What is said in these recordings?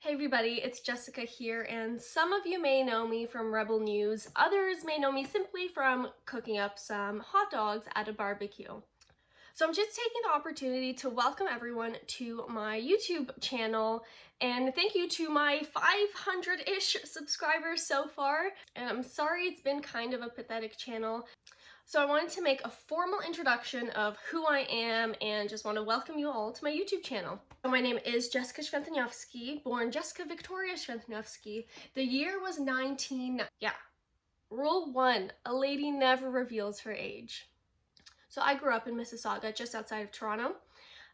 Hey everybody, it's Jessica here, and some of you may know me from Rebel News, others may know me simply from cooking up some hot dogs at a barbecue. So I'm just taking the opportunity to welcome everyone to my YouTube channel, and thank you to my 500-ish subscribers so far. And I'm sorry it's been kind of a pathetic channel. So I wanted to make a formal introduction of who I am and just want to welcome you all to my YouTube channel. So my name is Jessica Świętniowski, born Jessica Victoria Świętniowski. The year was Rule 1, a lady never reveals her age. So I grew up in Mississauga, just outside of Toronto.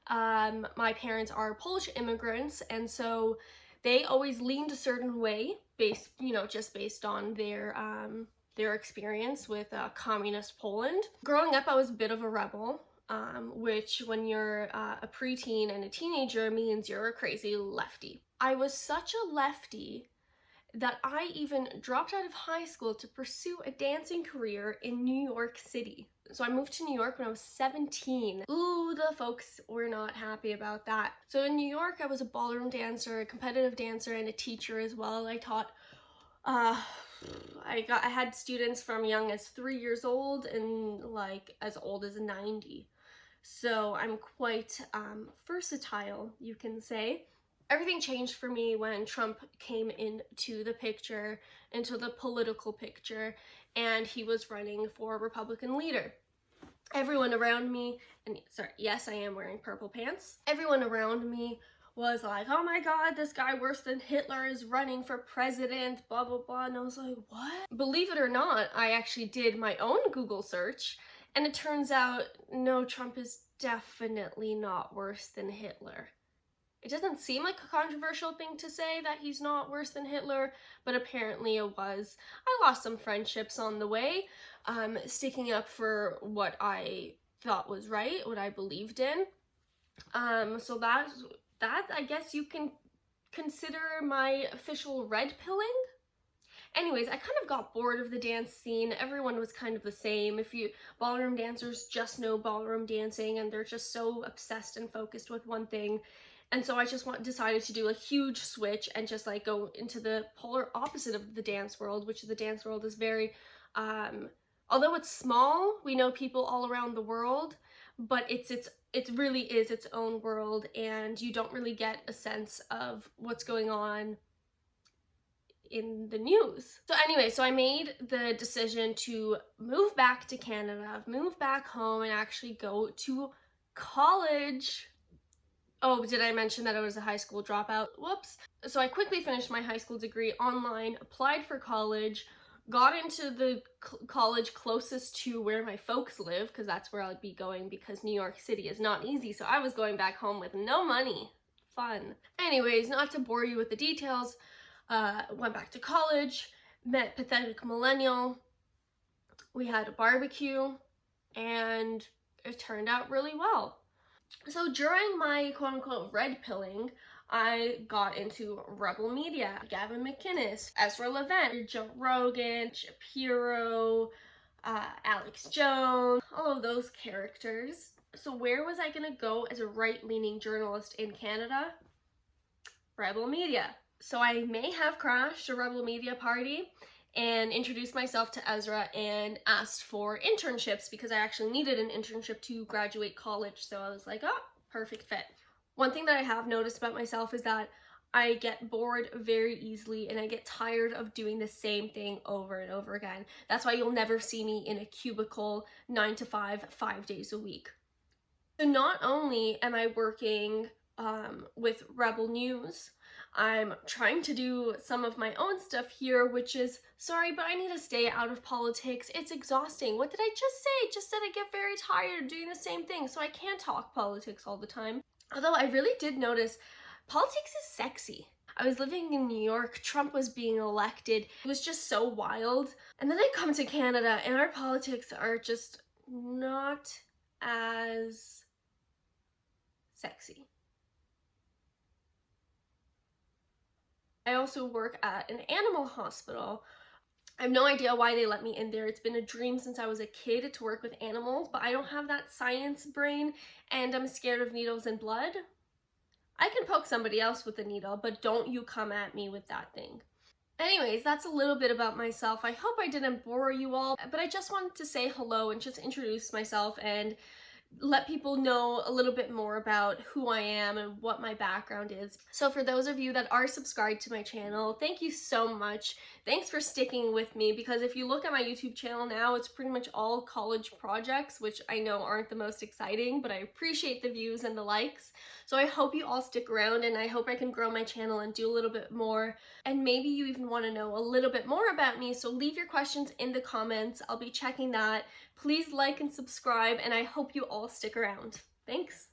My parents are Polish immigrants, and so they always leaned a certain way, just based on their experience with communist Poland. Growing up, I was a bit of a rebel, which when you're a preteen and a teenager means you're a crazy lefty. I was such a lefty that I even dropped out of high school to pursue a dancing career in New York City. So I moved to New York when I was 17. Ooh, the folks were not happy about that. So in New York, I was a ballroom dancer, a competitive dancer, and a teacher as well. I taught I had students from young as 3 years old and like as old as 90. So I'm quite versatile, you can say. Everything changed for me when Trump came into the picture, into the political picture, and he was running for Republican leader. Everyone around me, and sorry, yes, I am wearing purple pants. Everyone around me was like, oh my god, this guy worse than Hitler is running for president, blah, blah, blah. And I was like, what? Believe it or not, I actually did my own Google search, and it turns out, no, Trump is definitely not worse than Hitler. It doesn't seem like a controversial thing to say that he's not worse than Hitler, but apparently it was. I lost some friendships on the way, sticking up for what I thought was right, what I believed in. So that I guess you can consider my official red pilling. Anyways, I kind of got bored of the dance scene. Everyone was kind of the same. Ballroom dancers just know ballroom dancing and they're just so obsessed and focused with one thing. And so I just decided to do a huge switch and just like go into the polar opposite of the dance world, which the dance world is very, although it's small, we know people all around the world, but it really is its own world, and you don't really get a sense of what's going on in the news. So anyway, so I made the decision to move back to Canada, move back home, and actually go to college. Oh, did I mention that I was a high school dropout? Whoops. So I quickly finished my high school degree online, applied for college, got into the college closest to where my folks live, because that's where I'd be going, because New York City is not easy, so I was going back home with no money. Fun. Anyways, not to bore you with the details, went back to college, met Pathetic Millennial, we had a barbecue, and it turned out really well. So during my quote-unquote red pilling, I got into Rebel Media, Gavin McInnes, Ezra Levant, Joe Rogan, Shapiro, Alex Jones, all of those characters. So where was I gonna go as a right-leaning journalist in Canada? Rebel Media. So I may have crashed a Rebel Media party and introduced myself to Ezra and asked for internships because I actually needed an internship to graduate college. So I was like, oh, perfect fit. One thing that I have noticed about myself is that I get bored very easily and I get tired of doing the same thing over and over again. That's why you'll never see me in a cubicle 9 to 5, 5 days a week. So not only am I working with Rebel News, I'm trying to do some of my own stuff here, which is, sorry, but I need to stay out of politics. It's exhausting. What did I just say? Just said I get very tired of doing the same thing, so I can't talk politics all the time. Although I really did notice politics is sexy. I was living in New York, Trump was being elected. It was just so wild. And then I come to Canada and our politics are just not as sexy. I also work at an animal hospital. I have no idea why they let me in there. It's been a dream since I was a kid to work with animals, but I don't have that science brain and I'm scared of needles and blood. I can poke somebody else with a needle, but don't you come at me with that thing. Anyways, that's a little bit about myself. I hope I didn't bore you all, but I just wanted to say hello and just introduce myself and let people know a little bit more about who I am and what my background is. So for those of you that are subscribed to my channel, thank you so much. Thanks for sticking with me, because if you look at my YouTube channel now, it's pretty much all college projects, which I know aren't the most exciting, but I appreciate the views and the likes. So I hope you all stick around, and I hope I can grow my channel and do a little bit more. And maybe you even want to know a little bit more about me, so leave your questions in the comments. I'll be checking that. Please like and subscribe, and I hope you all stick around. Thanks.